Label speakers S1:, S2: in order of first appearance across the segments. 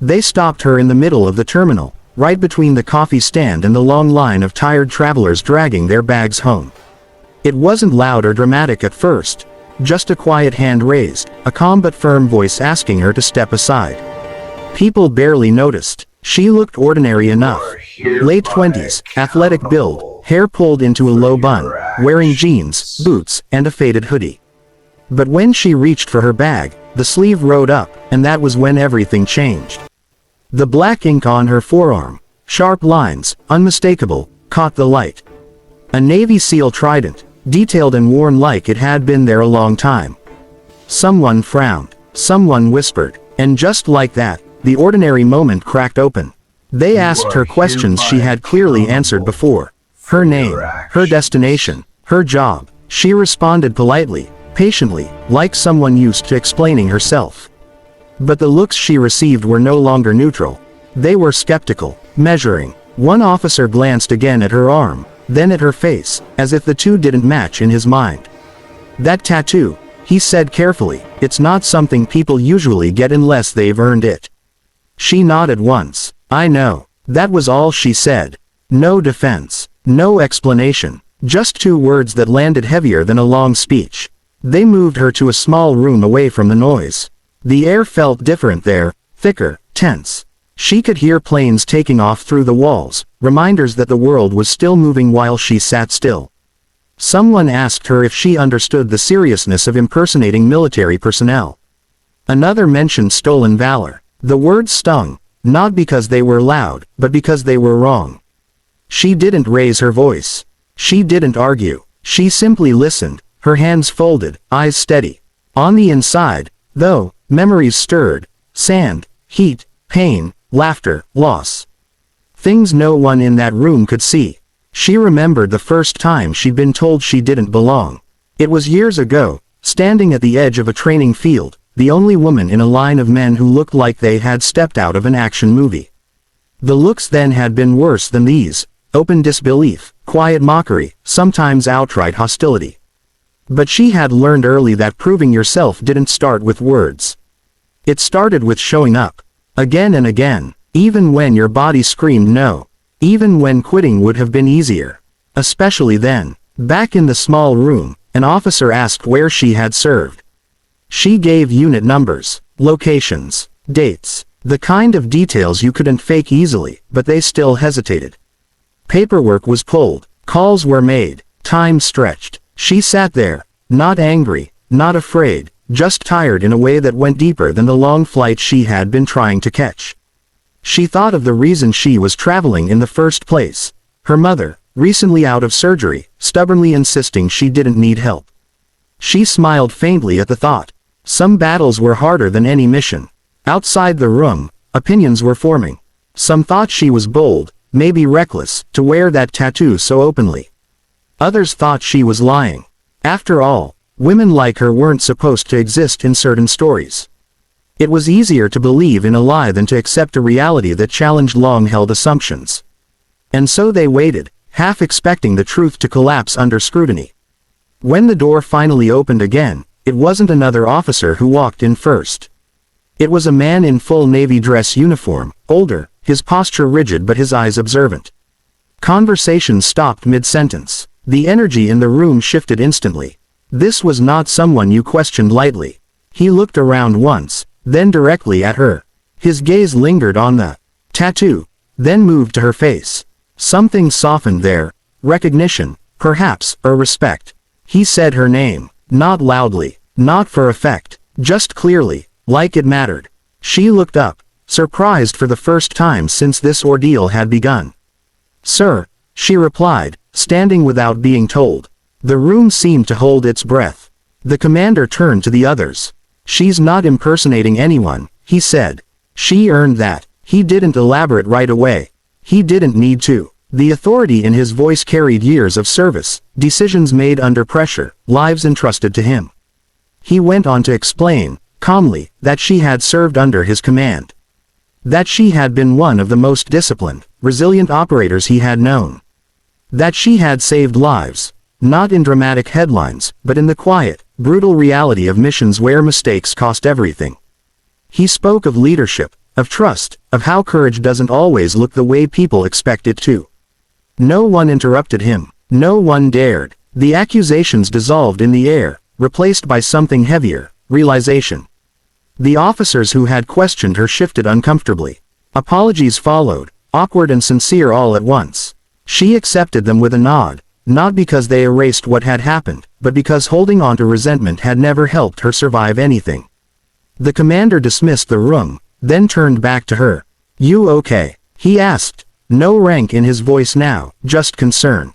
S1: They stopped her in the middle of the terminal, right between the coffee stand and the long line of tired travelers dragging their bags home. It wasn't loud or dramatic at first, just a quiet hand raised, a calm but firm voice asking her to step aside. People barely noticed. She looked ordinary enough. Late 20s, athletic build, hair pulled into a low bun, wearing jeans, boots, and a faded hoodie. But when she reached for her bag, the sleeve rode up, and that was when everything changed. The black ink on her forearm, sharp lines, unmistakable, caught the light. A Navy SEAL trident, detailed and worn like it had been there a long time. Someone frowned, someone whispered, and just like that, the ordinary moment cracked open. They asked her questions she had clearly answered before. Her name, her destination, her job. She responded politely, patiently, like someone used to explaining herself. But the looks she received were no longer neutral. They were skeptical, measuring. One officer glanced again at her arm, then at her face, as if the two didn't match in his mind. "That tattoo," he said carefully, "it's not something people usually get unless they've earned it." She nodded once. "I know." That was all she said. No defense, no explanation, just two words that landed heavier than a long speech. They moved her to a small room away from the noise. The air felt different there, thicker, tense. She could hear planes taking off through the walls, reminders that the world was still moving while she sat still. Someone asked her if she understood the seriousness of impersonating military personnel. Another mentioned stolen valor. The words stung, not because they were loud, but because they were wrong. She didn't raise her voice. She didn't argue. She simply listened, her hands folded, eyes steady. On the inside, though, memories stirred. Sand, heat, pain, laughter, loss. Things no one in that room could see. She remembered the first time she'd been told she didn't belong. It was years ago, standing at the edge of a training field, the only woman in a line of men who looked like they had stepped out of an action movie. The looks then had been worse than these: open disbelief, quiet mockery, sometimes outright hostility. But she had learned early that proving yourself didn't start with words. It started with showing up. Again and again, even when your body screamed no. Even when quitting would have been easier. Especially then. Back in the small room, an officer asked where she had served. She gave unit numbers, locations, dates, the kind of details you couldn't fake easily, but they still hesitated. Paperwork was pulled, calls were made, time stretched. She sat there, not angry, not afraid, just tired in a way that went deeper than the long flight she had been trying to catch. She thought of the reason she was traveling in the first place. Her mother, recently out of surgery, stubbornly insisting she didn't need help. She smiled faintly at the thought. Some battles were harder than any mission. Outside the room, opinions were forming. Some thought she was bold, maybe reckless, to wear that tattoo so openly. Others thought she was lying. After all, women like her weren't supposed to exist in certain stories. It was easier to believe in a lie than to accept a reality that challenged long-held assumptions. And so they waited, half expecting the truth to collapse under scrutiny. When the door finally opened again, it wasn't another officer who walked in first. It was a man in full Navy dress uniform, older, his posture rigid but his eyes observant. Conversation stopped mid-sentence. The energy in the room shifted instantly. This was not someone you questioned lightly. He looked around once, then directly at her. His gaze lingered on the tattoo, then moved to her face. Something softened there. Recognition, perhaps, or respect. He said her name, not loudly, not for effect, just clearly, like it mattered. She looked up, surprised for the first time since this ordeal had begun. "Sir," she replied, standing without being told. The room seemed to hold its breath. The commander turned to the others. "She's not impersonating anyone," he said. "She earned that." He didn't elaborate right away. He didn't need to. The authority in his voice carried years of service, decisions made under pressure, lives entrusted to him. He went on to explain, calmly, that she had served under his command. That she had been one of the most disciplined, resilient operators he had known. That she had saved lives, not in dramatic headlines, but in the quiet, brutal reality of missions where mistakes cost everything. He spoke of leadership, of trust, of how courage doesn't always look the way people expect it to. No one interrupted him. No one dared. The accusations dissolved in the air, replaced by something heavier, realization. The officers who had questioned her shifted uncomfortably. Apologies followed, awkward and sincere all at once. She accepted them with a nod, not because they erased what had happened, but because holding on to resentment had never helped her survive anything. The commander dismissed the room, then turned back to her. "You okay?" he asked, no rank in his voice now, just concern.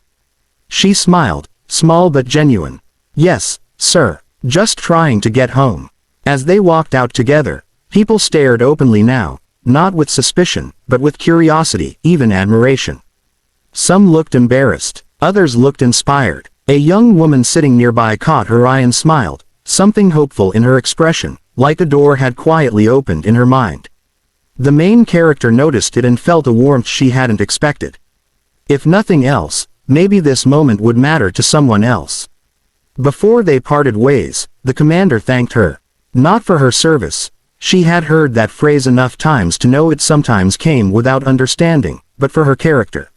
S1: She smiled, small but genuine. "Yes, sir, just trying to get home." As they walked out together, people stared openly now, not with suspicion, but with curiosity, even admiration. Some looked embarrassed, others looked inspired. A young woman sitting nearby caught her eye and smiled, something hopeful in her expression, like a door had quietly opened in her mind. The main character noticed it and felt a warmth she hadn't expected. If nothing else, maybe this moment would matter to someone else. Before they parted ways, the commander thanked her. Not for her service. She had heard that phrase enough times to know it sometimes came without understanding, but for her character.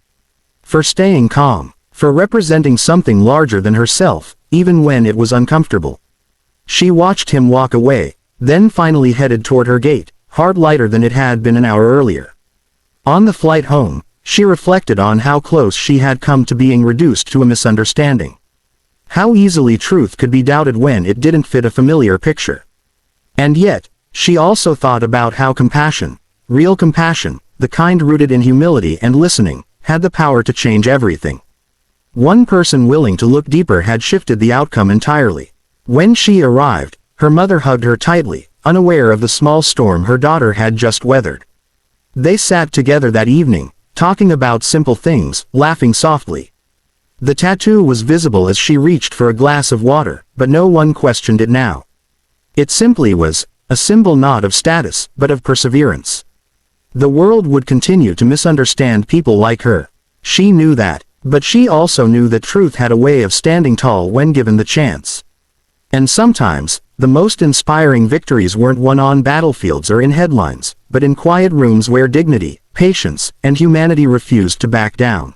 S1: For staying calm. For representing something larger than herself, even when it was uncomfortable. She watched him walk away, then finally headed toward her gate, heart lighter than it had been an hour earlier. On the flight home, she reflected on how close she had come to being reduced to a misunderstanding. How easily truth could be doubted when it didn't fit a familiar picture. And yet, she also thought about how compassion, real compassion, the kind rooted in humility and listening, had the power to change everything. One person willing to look deeper had shifted the outcome entirely. When she arrived, her mother hugged her tightly, unaware of the small storm her daughter had just weathered. They sat together that evening, talking about simple things, laughing softly. The tattoo was visible as she reached for a glass of water, but no one questioned it now. It simply was, a symbol not of status, but of perseverance. The world would continue to misunderstand people like her. She knew that. But she also knew that truth had a way of standing tall when given the chance. And sometimes, the most inspiring victories weren't won on battlefields or in headlines, but in quiet rooms where dignity, patience, and humanity refused to back down.